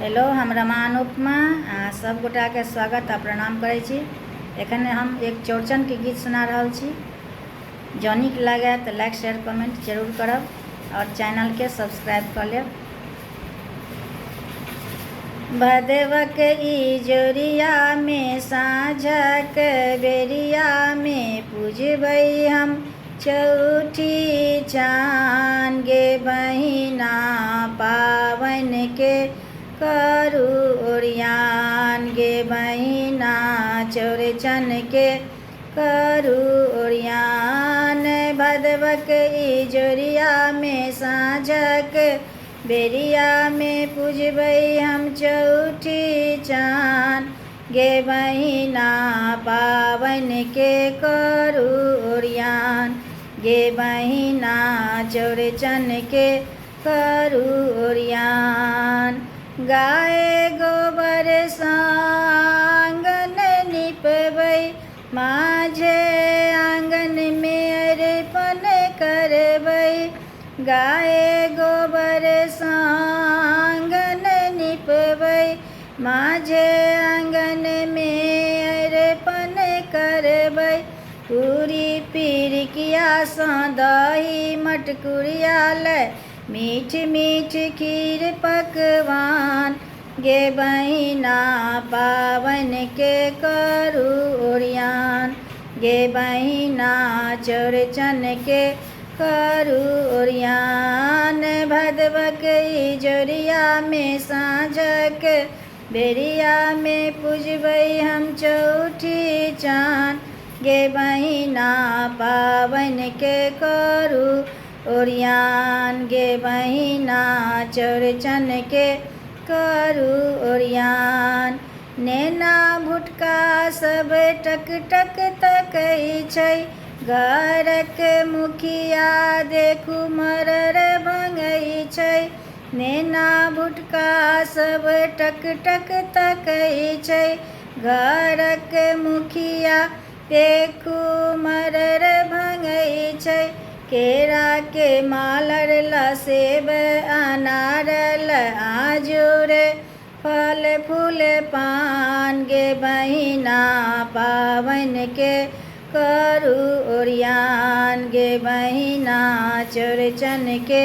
Hello, हम रमा अनुपमा सब गोटा के स्वागत आ प्रणाम करै छी। एखन हम एक चौड़चन के गीत सुना रहल छी। जँ नीक लागे तो लाइक शेयर कमेंट जरूर करब और चैनल के सब्सक्राइब कर लेब। भदवक इजोरिया में साँझक बेरिया में पूजबै हम चौठी चान गे बहिना पावन के करू ओरियान गे बहिना चौड़चन के करू ओरियान। भदवक इजोरिया में साँझक बेरिया में पूजबै हम चौठी चान गे बहिना पावन के करू ओरियान गे बहिना चौड़चन के करू ओरियान। गाय गोबर आंगन निपबै माझे आंगन में अरिपन करबै। गाय गोबर आंगन निपबै माझे आंगन में अरिपन करबै। पूरी पिरिकिया सँ दही मटकुरिया लै मीठ मीठ खीर पकवान गे बहिना पावन के करू ओरियान गे बहिना चौड़चन के करू ओरियान। भदवक इजोरिया में साँझक बेरिया में पूजबै हम चौठी चान गे बहिना पावन के करू ओरियान गे बहिना चौड़चन के करू ओरियान। नेना भुटका सब टक टक तकै छै घरक मुखिया देखू मरर भंगै छै। नेना भुटका सब टक टक तकै छै घरक मुखिया देखू मरर भंगै छै। केरा के मालर ल सेब अनार ल आजूर फल फूल पान गे बहिना पावन के करू ओरियान गे बहिना चौड़चन के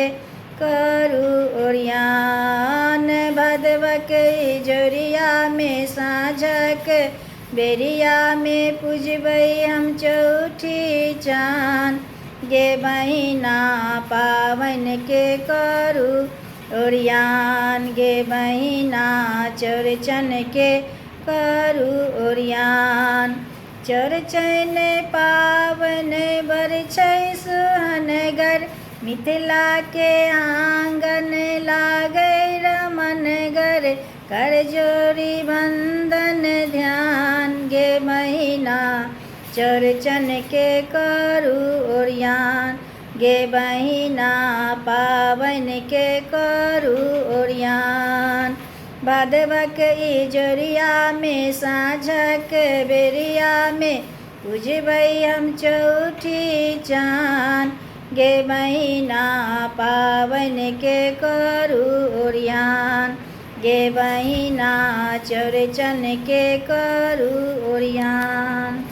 करू ओरियान। भदवक इजोरिया में साँझक बेरिया में पूजबै हम चौठी चान गे बहिना पावन के करू ओरियान गे बहिना चौड़चन के करू ओरियान। चौड़चन पावन बर छै सुहनगर मिथिला के आंगन लागै रमनगर कर जोड़ी बंदन ध्यान गे बहिना चौड़चन के करू ओरियान गे बहिना पावन के करू ओरियान। भदवक इजोरिया में साँझक बेरिया में पूजबै हम चौठी चान गे बहिना पावन के करू ओरियान गे बहिना चौड़चन के करू ओरियान।